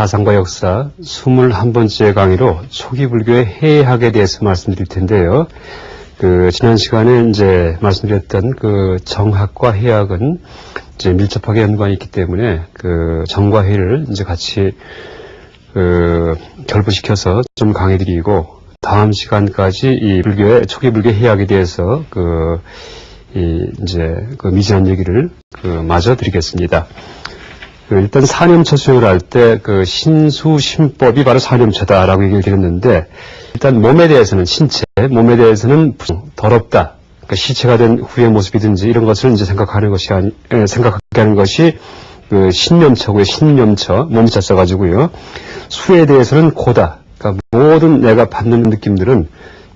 사상과 역사 21번째 강의로 초기 불교의 해학에 대해서 말씀드릴 텐데요. 지난 시간에 이제 말씀드렸던 정학과 해학은 이제 밀접하게 연관이 있기 때문에 정과 해를 이제 같이 결부시켜서 좀 강의드리고, 다음 시간까지 이 불교의 초기 불교 해학에 대해서 미지한 얘기를 마저 드리겠습니다. 일단 사념처 수행을 할 때 신수 신법이 바로 사념처다라고 얘기를 드렸는데, 일단 몸에 대해서는 몸에 대해서는 더럽다, 시체가 된 후의 모습이든지 이런 것을 이제 생각하게 하는 것이 신념처고요. 신념처, 몸자 써가지고요. 수에 대해서는 고다, 그러니까 모든 내가 받는 느낌들은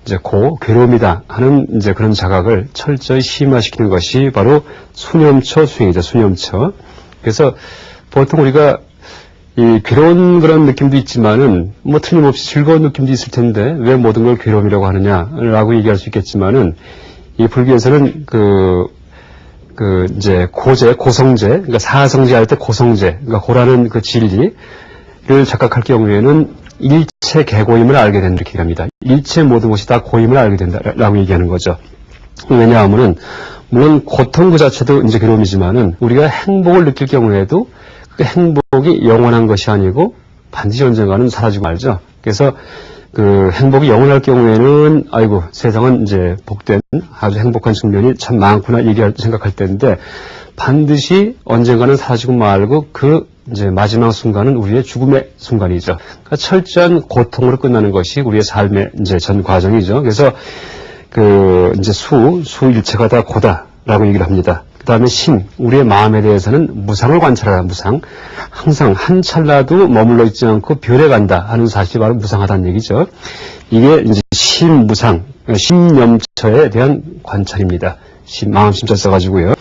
이제 괴로움이다 하는 이제 그런 자각을 철저히 심화시키는 것이 바로 수념처 수행이죠. 수념처. 그래서 보통 우리가 이 괴로운 그런 느낌도 있지만은 틀림없이 즐거운 느낌도 있을 텐데 왜 모든 걸 괴로움이라고 하느냐라고 얘기할 수 있겠지만은, 이 불교에서는 이제 고성제, 그러니까 사성제 할 때 고성제, 그러니까 고라는 진리를 착각할 경우에는 일체 개고임을 알게 된다, 이렇게 합니다. 일체 모든 것이 다 고임을 알게 된다라고 얘기하는 거죠. 왜냐하면은 물론 고통 그 자체도 이제 괴로움이지만은 우리가 행복을 느낄 경우에도 그 행복이 영원한 것이 아니고 반드시 언젠가는 사라지고 말죠. 그래서 행복이 영원할 경우에는 아이고 세상은 이제 복된 아주 행복한 측면이 참 많구나 생각할 때인데, 반드시 언젠가는 사라지고 말고 이제 마지막 순간은 우리의 죽음의 순간이죠. 그러니까 철저한 고통으로 끝나는 것이 우리의 삶의 이제 전 과정이죠. 그래서 이제 수 일체가 다 고다라고 얘기를 합니다. 그 다음에 우리의 마음에 대해서는 무상을 관찰하라, 무상. 항상 한 찰나도 머물러 있지 않고 별에 간다 하는 사실이 바로 무상하다는 얘기죠. 이게 이제 무상, 심념처에 대한 관찰입니다. 마음 심자 써가지고요.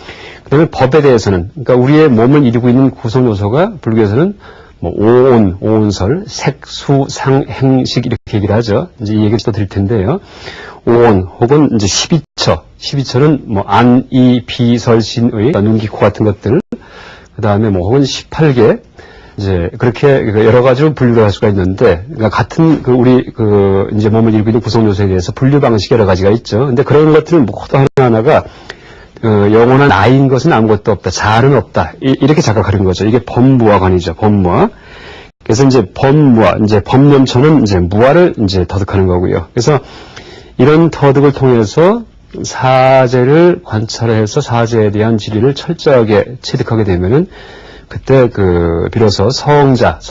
그 다음에 법에 대해서는, 그러니까 우리의 몸을 이루고 있는 구성 요소가 불교에서는 오온설, 색, 수, 상, 행식 이렇게 얘기를 하죠. 이제 이 얘기를 또 드릴 텐데요. 오온 혹은 이제 12처는 안, 이, 비, 설, 신의, 눈, 귀, 코 같은 것들, 그 다음에 혹은 18개, 이제 그렇게 여러 가지로 분류를 할 수가 있는데, 그러니까 같은 우리 이제 몸을 이루고 있는 구성 요소에 대해서 분류 방식이 여러 가지가 있죠. 근데 그런 것들은 모두 하나하나가 영원한 나인 것은 아무것도 없다, 자아는 없다, 이렇게 자각하는 거죠. 이게 법무와 관이죠. 법무와. 그래서 이제 법무와, 이제 법념처는 이제 무아를 이제 터득하는 거고요. 그래서 이런 터득을 통해서 사제를 관찰해서 사제에 대한 진리를 철저하게 체득하게 되면은 그때 비로소 성자의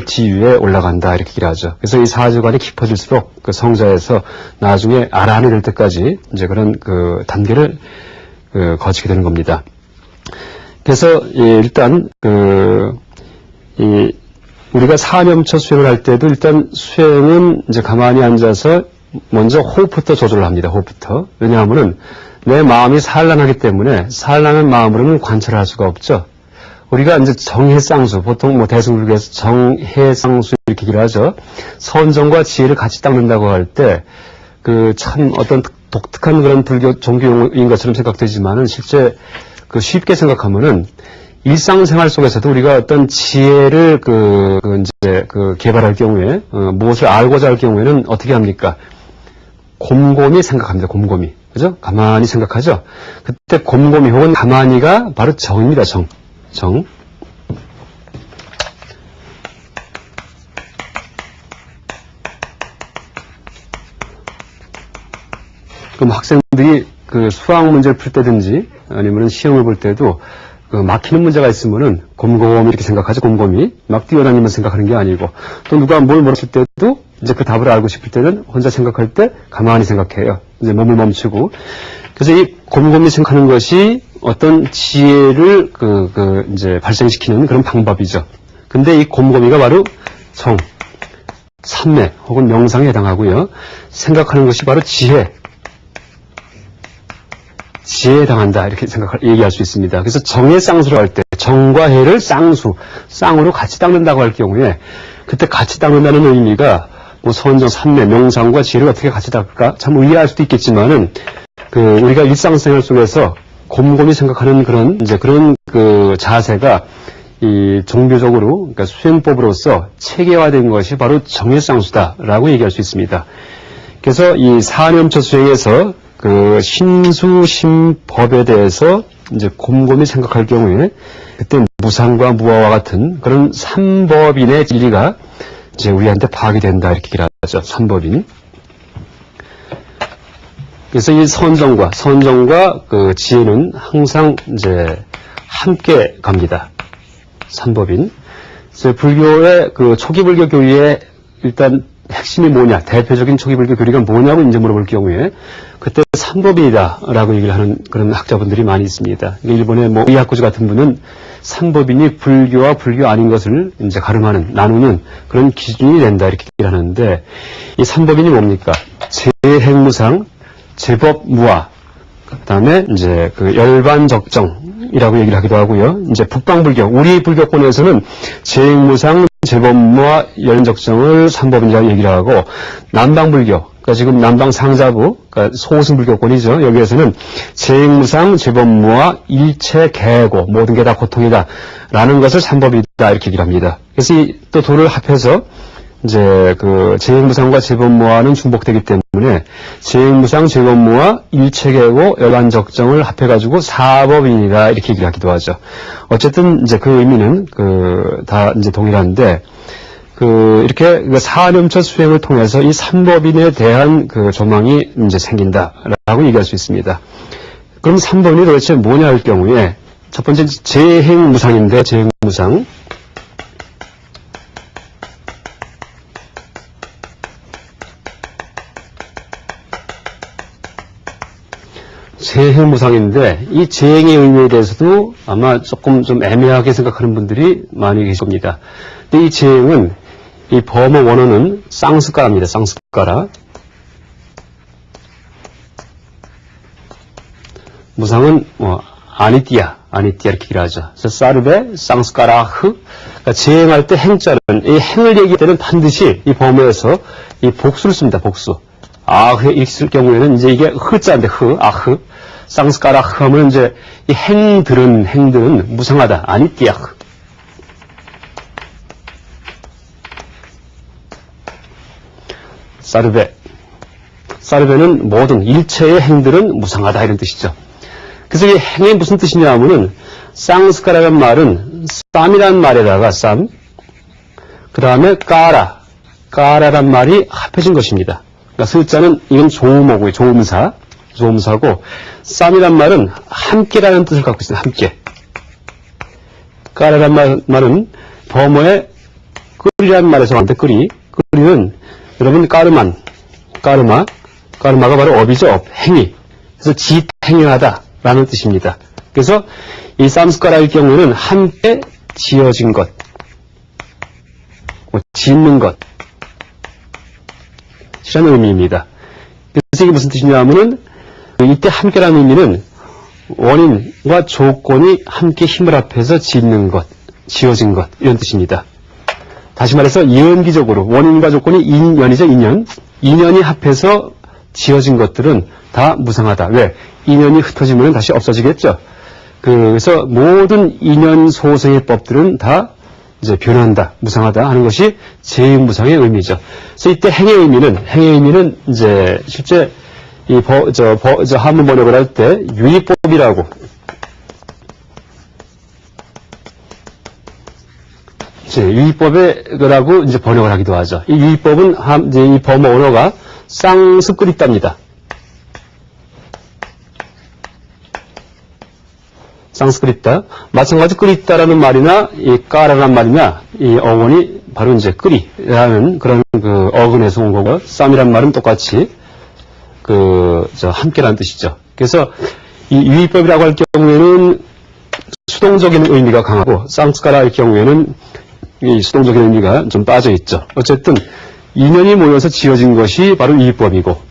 지위에 올라간다, 이렇게 얘기를 하죠. 그래서 이 사주관이 깊어질수록 성자에서 나중에 아라한이 될 때까지 이제 그런 단계를 거치게 되는 겁니다. 그래서 일단 우리가 사념처 수행을 할 때도 일단 수행은 이제 가만히 앉아서 먼저 호흡부터 조절을 합니다. 호흡부터. 왜냐하면은 내 마음이 산란하기 때문에 산란한 마음으로는 관찰을 할 수가 없죠. 우리가 이제 정해쌍수, 보통 대승불교에서 정해쌍수 이렇게 얘기를 하죠. 선정과 지혜를 같이 닦는다고 할 때 참 어떤 독특한 그런 불교 종교인 것처럼 생각되지만은 실제 쉽게 생각하면은 일상생활 속에서도 우리가 어떤 지혜를 개발할 경우에 무엇을 알고자 할 경우에는 어떻게 합니까? 곰곰이 생각합니다. 곰곰이. 그죠? 가만히 생각하죠? 그때 곰곰이 혹은 가만히가 바로 정입니다. 정. 그럼 학생들이 수학 문제를 풀 때든지 아니면 시험을 볼 때도 막히는 문제가 있으면은 곰곰이 이렇게 생각하죠. 곰곰이. 막 뛰어다니면서 생각하는 게 아니고, 또 누가 뭘 물었을 때도 이제 그 답을 알고 싶을 때는 혼자 생각할 때 가만히 생각해요. 이제 몸을 멈추고. 그래서 이 곰곰이 생각하는 것이 어떤 지혜를 이제 발생시키는 그런 방법이죠. 근데 이 곰곰이가 바로 삼매 혹은 명상에 해당하고요. 생각하는 것이 바로 지혜에 해당한다, 이렇게 얘기할 수 있습니다. 그래서 정의 쌍수를 할 때, 정과 해를 쌍으로 같이 닦는다고 할 경우에, 그때 같이 닦는다는 의미가, 선정, 삼매, 명상과 지혜를 어떻게 같이 닦을까? 참 의아할 수도 있겠지만은, 우리가 일상생활 속에서 곰곰이 생각하는 그런 자세가, 이 종교적으로, 그러니까 수행법으로서 체계화된 것이 바로 정해쌍수다라고 얘기할 수 있습니다. 그래서 이 사념처 수행에서 그 신수심법에 대해서 이제 곰곰이 생각할 경우에 그때 무상과 무아와 같은 그런 삼법인의 진리가 이제 우리한테 파악이 된다 이렇게 얘기를 하죠. 삼법인. 그래서 이 선정과 그 지혜는 항상 이제 함께 갑니다. 삼법인. 그래서 불교의 그 초기 불교 교리의 일단 핵심이 뭐냐, 대표적인 초기 불교 교리가 뭐냐고 이제 물어볼 경우에 그때 삼법인이다라고 얘기를 하는 그런 학자분들이 많이 있습니다. 일본의 뭐 이하쿠지 같은 분은 삼법인이 불교와 불교 아닌 것을 이제 가름하는, 나누는 그런 기준이 된다 이렇게 얘기를 하는데, 이 삼법인이 뭡니까? 재행무상, 제법무아, 그 다음에 이제 그 열반적정이라고 얘기를 하기도 하고요. 이제 북방불교, 우리 불교권에서는 재행무상, 제법무아, 열반적정을 삼법인이라고 얘기를 하고, 남방불교, 그러니까 지금 남방상자부, 그러니까 소승불교권이죠. 여기에서는 재행무상, 제법무아, 일체계고, 모든 게 다 고통이다 라는 것을 삼법이다 이렇게 얘기를 합니다. 그래서 이 또 둘을 합해서 이제 그 재행무상과 제법무아는 중복되기 때문에 재행무상, 제법무아, 일체계고, 열반적정을 합해가지고 사법인이다 이렇게 얘기를 하기도 하죠. 어쨌든 이제 그 의미는 다 이제 동일한데, 이렇게 사념처 수행을 통해서 이 삼법인에 대한 그 조망이 이제 생긴다라고 얘기할 수 있습니다. 그럼 삼법인이 도대체 뭐냐 할 경우에 첫 번째 재행무상인데, 재행무상. 재행무상인데 이 재행의 의미에 대해서도 아마 조금 좀 애매하게 생각하는 분들이 많이 계실 겁니다. 근데 이 재행은 이 범어 원어는 쌍스까라입니다. 쌍스까라. 무상은 아니띠아 이렇게 얘기를 하죠. 그래서 사르베 쌍스까라흐. 그러니까 재행할 때 행자는, 이 행을 얘기할 때는 반드시 이 범어에서 이 복수를 씁니다. 복수. 아흐 이렇게 쓸 경우에는 이제 이게 흐자인데 아흐. 쌍스까라흐 하면 이제 이 행들은 무상하다. 아니띠아흐. 사르베는 모든 일체의 행들은 무상하다 이런 뜻이죠. 그래서 이 행이 무슨 뜻이냐 하면은 쌍스카라는 말은 쌈이라는 말에다가 쌈, 그 다음에 까라란 말이 합해진 것입니다. 그러니까 스자는 이건 조음어고요. 조음사고 쌈이란 말은 함께라는 뜻을 갖고 있습니다. 함께. 까라란 말은 범어의 끓이라는 말에서 왔는데 끓이는 여러분 까르마가 바로 업이죠. 업, 행위. 그래서 행위하다라는 뜻입니다. 그래서 이 쌈스카라의 경우는 함께 지어진 것, 짓는 것 이라는 의미입니다. 그래서 이게 무슨 뜻이냐 하면은 이때 함께라는 의미는 원인과 조건이 함께 힘을 합해서 짓는 것, 지어진 것 이런 뜻입니다. 다시 말해서 이연기적으로 원인과 조건이 인연이죠. 인연이 합해서 지어진 것들은 다 무상하다. 왜? 인연이 흩어지면 다시 없어지겠죠. 그래서 모든 인연 소생의 법들은 다 이제 변한다, 무상하다 하는 것이 재행무상의 의미죠. 그래서 이때 행의 의미는 이제 실제 이 한문 번역을 할 때 유의법이라고 유의법이라고 이제 번역을 하기도 하죠. 이 유의법은 이제 이 범어 언어가 쌍스크립트입니다. 쌍스크립트. 마찬가지 끓이다라는 말이나 이 까라라는 말이나 이 어원이 바로 이제 끓이라는 그런 그 어근에서 온 거고, 쌈이란 말은 똑같이 함께라는 뜻이죠. 그래서 이 유의법이라고 할 경우에는 수동적인 의미가 강하고, 쌍스카라의 경우에는 이 수동적인 의미가 좀 빠져 있죠. 어쨌든 인연이 모여서 지어진 것이 바로 유의법이고,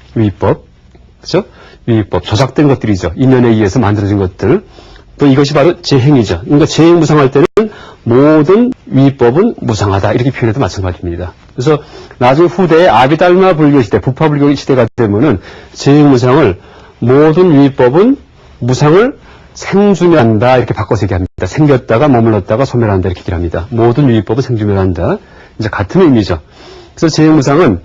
그죠? 유의법, 조작된 것들이죠. 인연에 의해서 만들어진 것들. 또 이것이 바로 재행이죠. 그러니까 재행무상할 때는 모든 유의법은 무상하다 이렇게 표현해도 마찬가지입니다. 그래서 나중에 후대에 아비달마 불교 시대, 부파 불교 시대가 되면은 재행무상을 모든 유의법은 무상을 생주면한다 이렇게 바꿔서 얘기합니다. 생겼다가 머물렀다가 소멸한다 이렇게 얘기를 합니다. 모든 유의법은 생주면한다. 이제 같은 의미죠. 그래서 재행무상은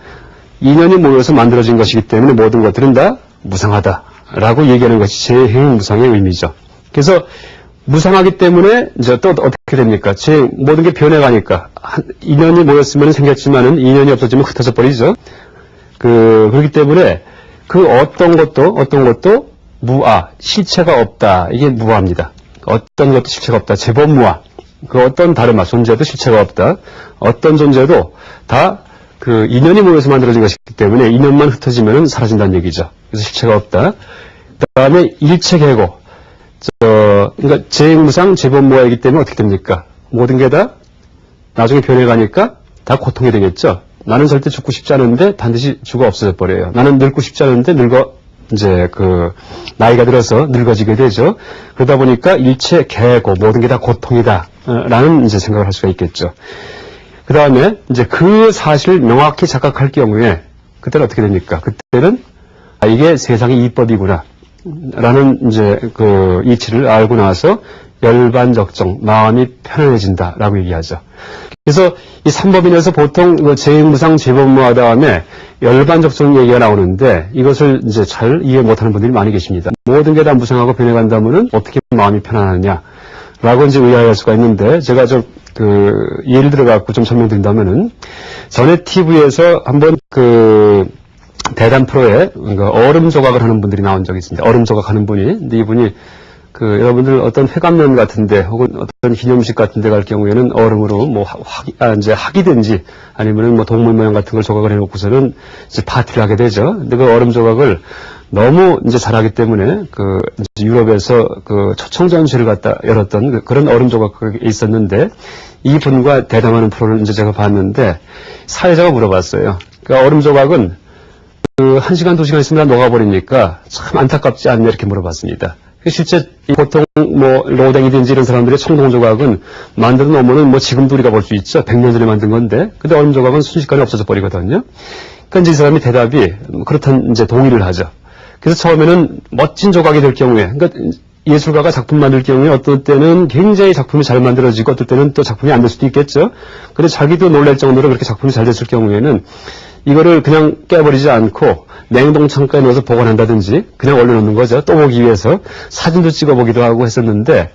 인연이 모여서 만들어진 것이기 때문에 모든 것들은 다 무상하다라고 얘기하는 것이 재행무상의 의미죠. 그래서 무상하기 때문에 이제 또 어떻게 됩니까? 모든 게 변해가니까 인연이 모였으면 생겼지만은 인연이 없어지면 흩어져 버리죠. 그렇기 때문에 그 어떤 것도 무아, 실체가 없다. 이게 무아입니다. 어떤 것도 실체가 없다. 제법 무아. 그 어떤 다른 존재도 실체가 없다. 어떤 존재도 다 그 인연이 모여서 만들어진 것이기 때문에 인연만 흩어지면 사라진다는 얘기죠. 그래서 실체가 없다. 그 다음에 일체계고, 그러니까 재행무상, 제법무아이기 때문에 어떻게 됩니까? 모든 게 다 나중에 변해가니까 다 고통이 되겠죠. 나는 절대 죽고 싶지 않은데 반드시 죽어 없어져 버려요. 나는 늙고 싶지 않은데 이제 나이가 들어서 늙어지게 되죠. 그러다 보니까 일체 개고 모든 게 다 고통이다. 라는 이제 생각을 할 수가 있겠죠. 그 다음에 이제 그 사실을 명확히 자각할 경우에 그때는 어떻게 됩니까? 그때는 이게 세상의 이법이구나. 라는 이제 그 이치를 알고 나서 열반적정, 마음이 편안해진다라고 얘기하죠. 그래서 이 삼법인에서 보통 재행무상, 제법무아 다음에 열반적정 얘기가 나오는데 이것을 이제 잘 이해 못하는 분들이 많이 계십니다. 모든 게 다 무상하고 변해간다면은 어떻게 마음이 편안하냐라고 이제 의아할 수가 있는데 제가 예를 들어갖고 좀 설명드린다면은 전에 TV에서 한번 대담 프로에 얼음 조각을 하는 분들이 나온 적이 있습니다. 얼음 조각하는 분이. 근데 이분이 여러분들 어떤 회관면 같은데 혹은 어떤 기념식 같은데 갈 경우에는 얼음으로 이제 학이든지 아니면은 동물 모양 같은 걸 조각을 해놓고서는 이제 파티를 하게 되죠. 근데 그 얼음 조각을 너무 이제 잘하기 때문에 이제 유럽에서 초청전시를 갖다 열었던 그런 얼음 조각이 있었는데 이분과 대담하는 프로를 이제 제가 봤는데 사회자가 물어봤어요. 얼음 조각은 1시간, 2시간 있으면 녹아버리니까 참 안타깝지 않냐 이렇게 물어봤습니다. 실제 보통 로댕이든지 이런 사람들의 청동 조각은 만들어 놓으면은 지금도 우리가 볼 수 있죠. 100년 전에 만든 건데. 근데 얼음 조각은 순식간에 없어져 버리거든요. 그러니까 이제 이 사람이 대답이 그렇다는 이제 동의를 하죠. 그래서 처음에는 멋진 조각이 될 경우에, 그러니까 예술가가 작품 만들 경우에 어떨 때는 굉장히 작품이 잘 만들어지고 어떨 때는 또 작품이 안 될 수도 있겠죠. 근데 자기도 놀랄 정도로 그렇게 작품이 잘 됐을 경우에는 이거를 그냥 깨버리지 않고 냉동 창고에 넣어서 보관한다든지 그냥 올려놓는 거죠. 또 보기 위해서 사진도 찍어보기도 하고 했었는데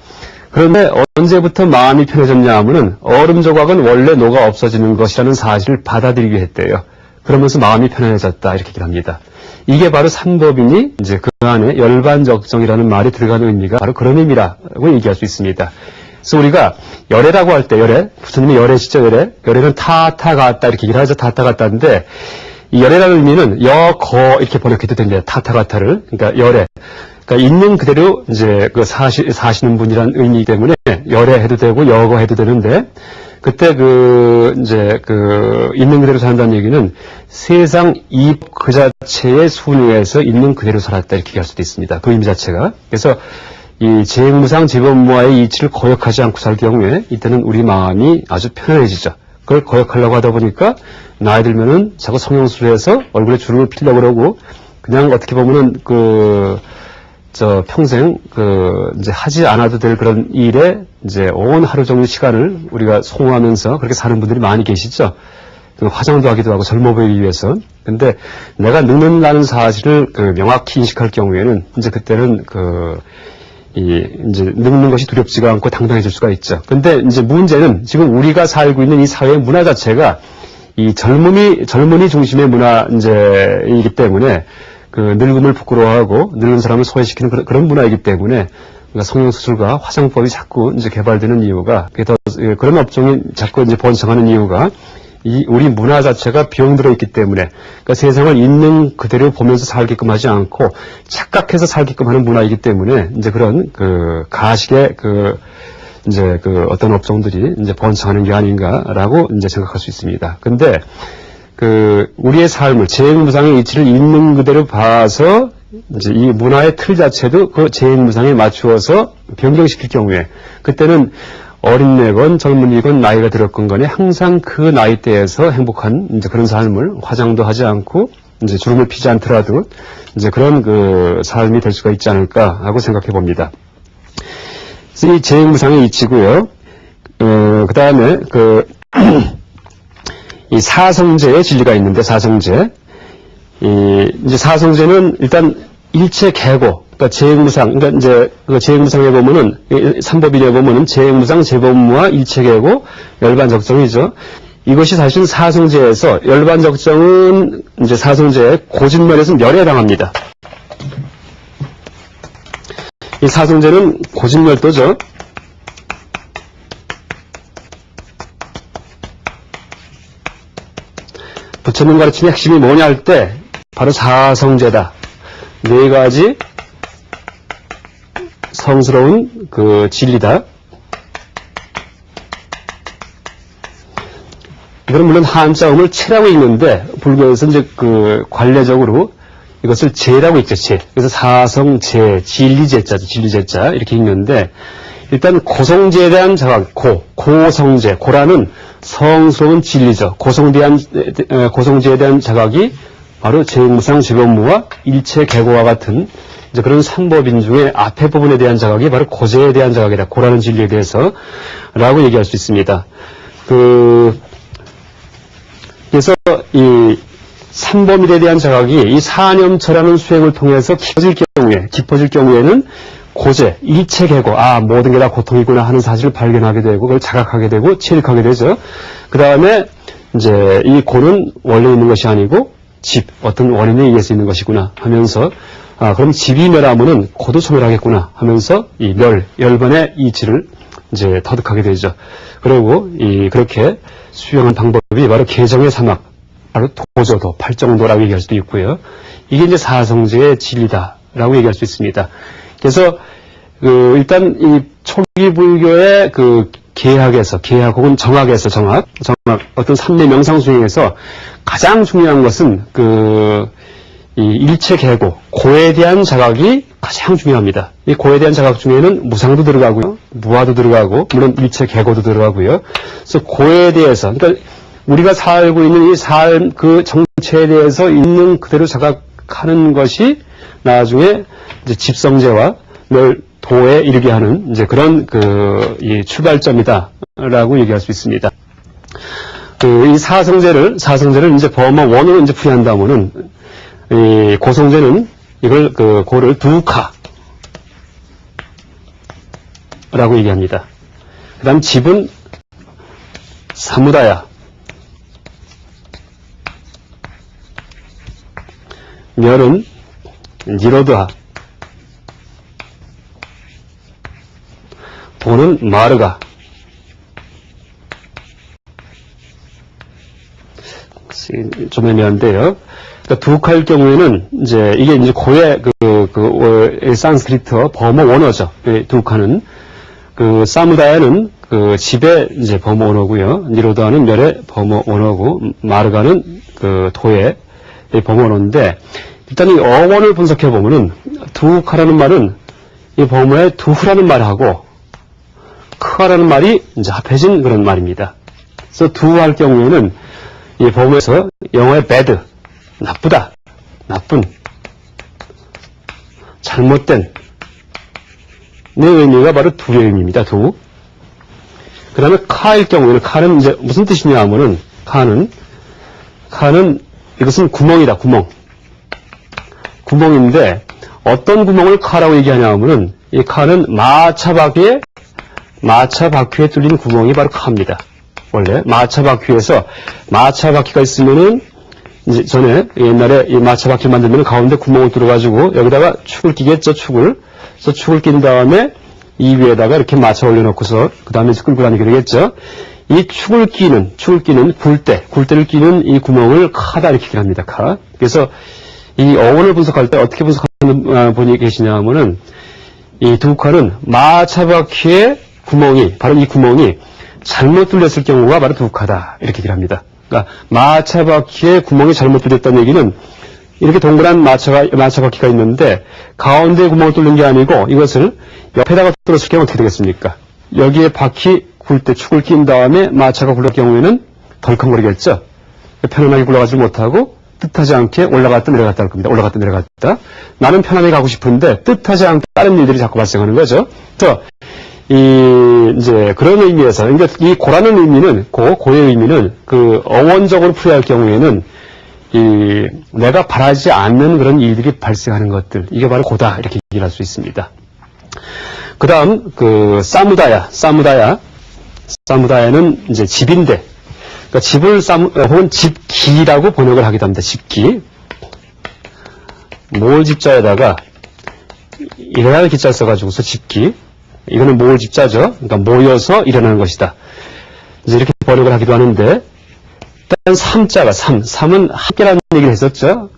그런데 언제부터 마음이 편해졌냐 하면은 얼음 조각은 원래 녹아 없어지는 것이라는 사실을 받아들이게 했대요. 그러면서 마음이 편안해졌다 이렇게 얘기를 합니다. 이게 바로 삼법이니 이제 그 안에 열반적정이라는 말이 들어가는 의미가 바로 그런 의미라고 얘기할 수 있습니다. 그래서 우리가 열애라고 할 때 열애, 부처님이 열애시죠, 열애. 열애는 타타가다 이렇게 얘기를 하죠. 타타가다인데 이 열애라는 의미는 여거 이렇게 번역해도 됩니다. 타타가타를. 그러니까 열애. 그러니까 있는 그대로 이제 사시는 분이라는 의미이기 때문에 열애해도 되고 여거 해도 되는데 그때 있는 그대로 산다는 얘기는 세상 이 그 자체의 순위에서 있는 그대로 살았다 이렇게 얘기할 수도 있습니다. 그 의미 자체가. 그래서 이 재행무상, 제법무아의 이치를 거역하지 않고 살 경우에 이때는 우리 마음이 아주 편안해지죠. 그걸 거역하려고 하다 보니까 나이 들면은 자꾸 성형수술해서 얼굴에 주름을 피려고 그러고 그냥 어떻게 보면은 평생 이제 하지 않아도 될 그런 일에 이제 온 하루 종일 시간을 우리가 소모하면서 그렇게 사는 분들이 많이 계시죠. 화장도 하기도 하고 젊어 보이기 위해서. 근데 내가 늙는다는 사실을 명확히 인식할 경우에는 이제 그때는 이제 늙는 것이 두렵지가 않고 당당해질 수가 있죠. 근데 이제 문제는 지금 우리가 살고 있는 이 사회의 문화 자체가 이 젊은이 중심의 문화이기 때문에 늙음을 부끄러워하고 늙은 사람을 소외시키는 그런 문화이기 때문에 그러니까 성형수술과 화장법이 자꾸 이제 개발되는 이유가 그런 업종이 자꾸 이제 번창하는 이유가 우리 문화 자체가 병들어 있기 때문에 그러니까 세상을 있는 그대로 보면서 살게끔 하지 않고 착각해서 살게끔 하는 문화이기 때문에 이제 그런 가식의 어떤 업종들이 이제 번창하는 게 아닌가라고 이제 생각할 수 있습니다. 근데 우리의 삶을 재행무상의 이치를 있는 그대로 봐서 이제 이 문화의 틀 자체도 그 재행무상에 맞추어서 변경시킬 경우에 그때는 어린애건 젊은이건 나이가 들었건 간에 항상 그 나이대에서 행복한 이제 그런 삶을 화장도 하지 않고 이제 주름을 피지 않더라도 이제 그런 삶이 될 수가 있지 않을까 하고 생각해 봅니다. 그래서 이 재행무상의 이치고요. 그 다음에 이 사성제의 진리가 있는데, 사성제. 이제 사성제는 일단 일체 계고, 그러니까 재행무상, 그러니까 이제 그 재행무상에 보면은, 삼법인에 보면은 재행무상, 재법무와 일체 계고, 열반적정이죠. 이것이 사실은 사성제에서, 열반적정은 이제 사성제의 고진멸에서 멸에 해당합니다. 이 사성제는 고진멸도죠. 부처님 가르침의 핵심이 뭐냐 할 때 바로 사성제다. 네 가지 성스러운 그 진리다. 이거는 물론 한자음을 체라고 읽는데 불교에서 이제 그 관례적으로 이것을 제라고 읽죠, 제. 그래서 사성제, 진리제자죠, 진리제자 이렇게 읽는데 일단 고성제에 대한 자각, 고성제, 고라는 성스러운 진리죠. 고성제에 대한 자각이 바로 재행무상, 재법무와 일체 계고와 같은 이제 그런 삼법인 중에 앞에 부분에 대한 자각이 바로 고제에 대한 자각이다. 고라는 진리에 대해서 라고 얘기할 수 있습니다. 그래서 이 삼법일에 대한 자각이 이 사념처라는 수행을 통해서 깊어질 경우에는 고제, 일체 계고, 모든 게 다 고통이구나 하는 사실을 발견하게 되고, 그걸 자각하게 되고, 체득하게 되죠. 그 다음에, 이제, 이 고는 원래 있는 것이 아니고, 어떤 원인에 의해서 있는 것이구나 하면서, 그럼 집이 멸하면은 고도 소멸하겠구나 하면서, 이 열반의 이치를 이제 터득하게 되죠. 그리고, 그렇게 수행한 방법이 바로 개정의 사막, 바로 도저도, 팔정도라고 얘기할 수도 있고요. 이게 이제 사성제의 진리다라고 얘기할 수 있습니다. 그래서 일단 이 초기 불교의 계학 혹은 정학에서 정학 어떤 삼례 명상 수행에서 가장 중요한 것은 이 일체 계고 고에 대한 자각이 가장 중요합니다. 이 고에 대한 자각 중에는 무상도 들어가고요, 무아도 들어가고 물론 일체 계고도 들어가고요. 그래서 고에 대해서 그러니까 우리가 살고 있는 이 삶 그 정체에 대해서 있는 그대로 자각하는 것이 나중에 이제 집성제와 도에 이르게 하는 이제 그런 이 출발점이다라고 얘기할 수 있습니다. 이 사성제를 이제 범어 원으로 이제 풀이한다면은 이 고성제는 이걸 고를 두카라고 얘기합니다. 그다음 집은 사무다야. 멸은 니로드하. 도는 마르가. 좀 애매한데요. 그러니까 두카일 경우에는 이제 이게 이제 고의 산스크리트어 범어 원어죠. 두카는 사무다야는 집의 이제 범어 원어고요. 니로드하는 멸의 범어 원어고 마르가는 도의 범어 원어인데 일단 이 어원을 분석해 보면은 두카라는 말은 이 범어에 두후라는 말하고 크하라는 말이 이제 합해진 그런 말입니다. 그래서 두할 경우에는 이 범어에서 영어의 bad, 나쁘다, 나쁜, 잘못된 의 의미가 바로 두의 의미입니다. 두. 그 다음에 카일 경우에는 카는 이제 무슨 뜻이냐 하면은 카는 이것은 구멍이다, 구멍. 구멍인데 어떤 구멍을 카라고 얘기하냐 하면은 이 카는 마차 바퀴에 뚫린 구멍이 바로 카입니다. 원래 마차 바퀴에서 마차 바퀴가 있으면은 이제 전에 옛날에 이 마차 바퀴를 만들면 가운데 구멍을 뚫어가지고 여기다가 축을 끼겠죠, 축을. 그래서 축을 낀 다음에 이 위에다가 이렇게 마차 올려놓고서 그 다음에 끌고 다니게 되겠죠. 이 축을 끼는 굴대를 끼는 이 구멍을 카다 이렇게 얘기합니다. 카. 그래서 이 어원을 분석할 때 어떻게 분석하는 분이 계시냐 하면은 이 두카는 마차 바퀴의 구멍이 바로 이 구멍이 잘못 뚫렸을 경우가 바로 두카다 이렇게 얘기를 합니다. 그러니까 마차 바퀴의 구멍이 잘못 뚫렸다는 얘기는 이렇게 동그란 마차 바퀴가 있는데 가운데 구멍을 뚫는 게 아니고 이것을 옆에다가 뚫었을 경우 어떻게 되겠습니까? 여기에 바퀴 굴대 축을 낀 다음에 마차가 굴러갈 경우에는 덜컹거리겠죠. 편안하게 굴러가지 못하고 뜻하지 않게 올라갔다 내려갔다 할 겁니다. 올라갔다 내려갔다. 나는 편안하게 가고 싶은데 뜻하지 않게 다른 일들이 자꾸 발생하는 거죠. 그래서 이제 그런 의미에서, 그러니까 이 고라는 의미는, 고의 의미는 그 어원적으로 풀이할 경우에는 내가 바라지 않는 그런 일들이 발생하는 것들, 이게 바로 고다, 이렇게 얘기를 할 수 있습니다. 그 다음, 사무다야는 이제 집인데, 그러니까 집을 혹은 집기라고 번역을 하기도 합니다. 집기. 모을 집자에다가 일어날 기자 써가지고서 집기. 이거는 모을 집자죠. 그러니까 모여서 일어나는 것이다. 이제 이렇게 번역을 하기도 하는데, 일단 삼은 함께라는 얘기를 했었죠.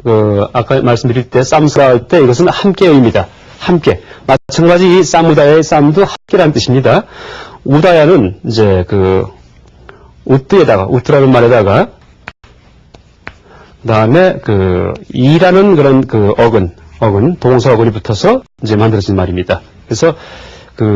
아까 말씀드릴 때, 쌈스라 할 때 이것은 함께입니다. 함께. 마찬가지 이 사무다야의 쌈도 함께라는 뜻입니다. 우다야는 이제 우트라는 말에다가, 그 다음에 이라는 그런 어근, 동사 어근이 붙어서 이제 만들어진 말입니다. 그래서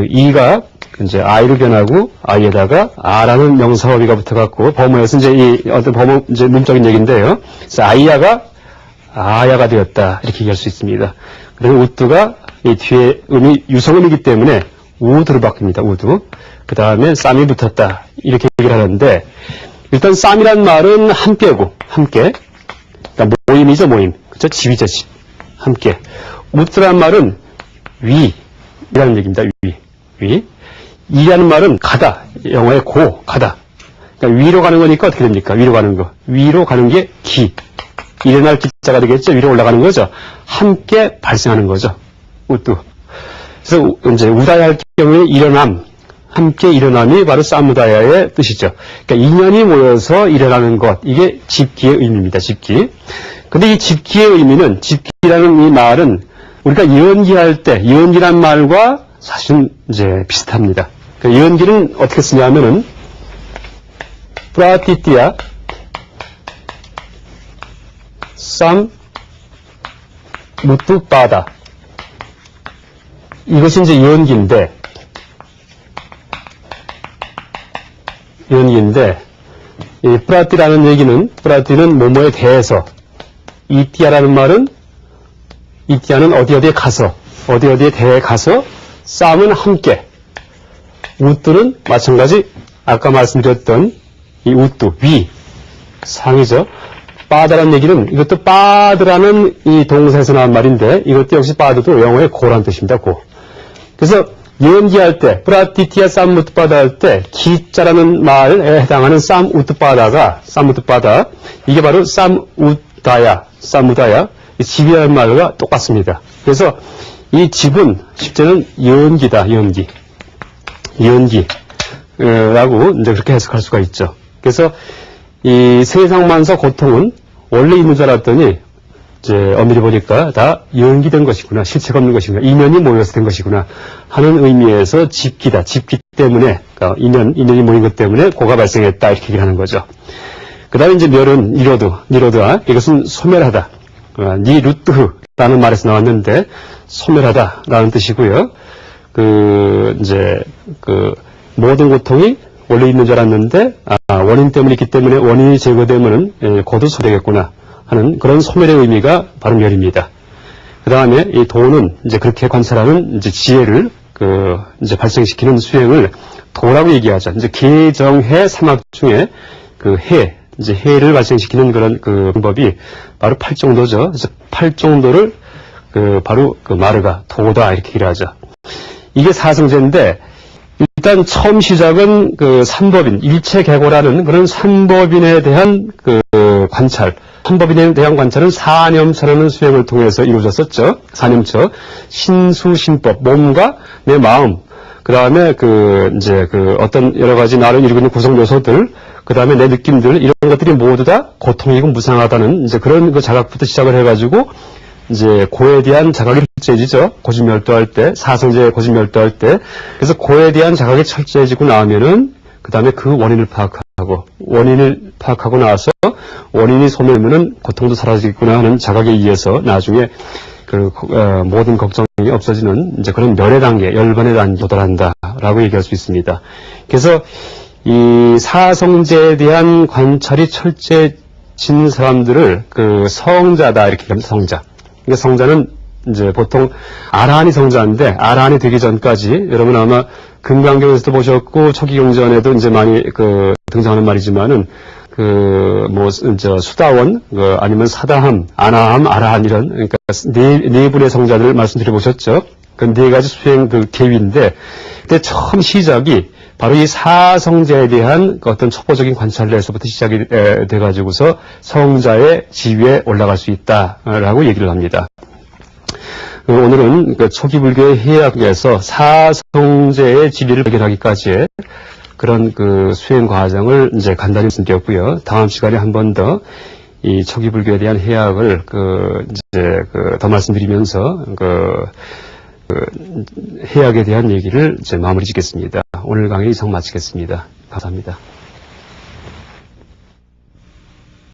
이가 이제 아이로 변하고 아이에다가 아라는 명사어비가 붙어갖고 범어에서 이제 어떤 범어 이제 문적인 얘기인데요. 그래서 아야가 되었다 이렇게 얘기할 수 있습니다. 그리고 우뚜가 이 뒤에 음이 유성음이기 때문에 우드로 바뀝니다. 우드. 그 다음에 쌈이 붙었다 이렇게 얘기를 하는데 일단 쌈이란 말은 함께고 함께. 그러니까 모임이죠 모임. 그렇죠? 집이죠 집. 함께. 우뚜란 말은 위라는 얘기입니다. 위. 이라는 말은 가다. 영어의 가다. 그러니까 위로 가는 거니까 어떻게 됩니까? 위로 가는 거. 위로 가는 게 기. 일어날 기자가 되겠죠? 위로 올라가는 거죠. 함께 발생하는 거죠. 우뚜. 그래서 이제 우다야 할 경우에 일어남. 함께 일어남이 바로 사무다야의 뜻이죠. 그러니까 인연이 모여서 일어나는 것. 이게 집기의 의미입니다. 집기. 근데 이 집기의 의미는, 집기라는 이 말은 우리가 예언기할 때, 예언기란 말과 사실은 이제 비슷합니다. 그러니까 예언기는 어떻게 쓰냐면은, 프라티티아, 무뚜빠다. 이것이 이제 예언기인데, 이 프라티라는 얘기는, 프라티는 뭐뭐에 대해서, 이티아라는 말은, 이티아는 어디에 대해 가서, 쌈은 함께, 우뚜는 마찬가지, 아까 말씀드렸던 이 우뚜, 상이죠. 빠다라는 얘기는, 이것도 빠드라는 이 동사에서 나온 말인데, 이것도 역시 빠드도 영어의 고란 뜻입니다, 고. 그래서, 예언기할 때, 프라티티아 쌈무트바다 할 때, 기자라는 말에 해당하는 쌈우트바다, 이게 바로 쌈무다야, 이 집이라는 말과 똑같습니다. 그래서, 이 집은, 실제는 예언기다, 예언기라고 이제 그렇게 해석할 수가 있죠. 그래서, 이 세상만사 고통은 원래 있는 줄 알았더니, 이제 엄밀히 보니까 다 예언기된 것이구나, 실체가 없는 것이구나, 인연이 모여서 된 것이구나 하는 의미에서 집기다. 집기 때문에, 그러니까 인연이 모인 것 때문에 고가 발생했다 이렇게 얘기를 하는 거죠. 그 다음에 이제 멸은 니로드아, 이것은 소멸하다. 니루트라는 말에서 나왔는데 소멸하다라는 뜻이고요. 모든 고통이 원래 있는 줄 알았는데 원인 때문에 있기 때문에 원인이 제거되면은 고도 소되겠구나 하는 그런 소멸의 의미가 바로 멸입니다. 그 다음에 이 도는 이제 그렇게 관찰하는 이제 지혜를 이제 발생시키는 수행을 도라고 얘기하죠. 이제 계정해 삼학 중에 이제 해를 발생시키는 그런 방법이 바로 팔정도죠. 그래서 팔정도를 바로 마르가 도다 이렇게 얘기를 하죠. 이게 사성제인데 일단 처음 시작은 삼법인 일체계고라는 그런 삼법인에 대한 관찰. 삼법인에 대한 관찰은 사념처라는 수행을 통해서 이루어졌었죠. 사념처, 신수신법, 몸과 내 마음, 그 다음에 어떤 여러 가지 나를 이루고 있는 구성 요소들, 그 다음에 내 느낌들, 이런 것들이 모두 다 고통이고 무상하다는 이제 그런 자각부터 시작을 해가지고 이제 고에 대한 자각이 철저해지죠. 고진멸도할 때, 사성제 고진멸도할 때. 그래서 고에 대한 자각이 철저해지고 나면은 그 다음에 그 원인을 파악하고 나서 원인이 소멸되면은 고통도 사라지겠구나 하는 자각에 의해서 나중에 모든 걱정이 없어지는 이제 그런 멸의 단계, 열반의 단계에 도달한다라고 얘기할 수 있습니다. 그래서 이 사성제에 대한 관찰이 철저해진 사람들을 성자다 이렇게 얘기합니다. 성자. 그러니까 성자는 이제 보통 아라한이 성자인데 아라한이 되기 전까지 여러분 아마 금강경에서도 보셨고 초기경전에도 이제 많이 등장하는 말이지만은 수다원, 아니면 사다함, 아나함, 아라한 이런, 그러니까 네 분의 성자들을 말씀드려보셨죠. 그 네 가지 수행 계위인데, 그때 처음 시작이 바로 이 사성자에 대한 어떤 초보적인 관찰에서부터 시작이 돼가지고서 성자의 지위에 올라갈 수 있다라고 얘기를 합니다. 오늘은 초기 불교의 해학에서 사성제의 진리를 발견하기까지의 그런 수행 과정을 이제 간단히 말씀드렸고요. 다음 시간에 한 번 더 이 초기 불교에 대한 해학을 더 말씀드리면서 해학에 대한 얘기를 이제 마무리 짓겠습니다. 오늘 강의 이상 마치겠습니다. 감사합니다.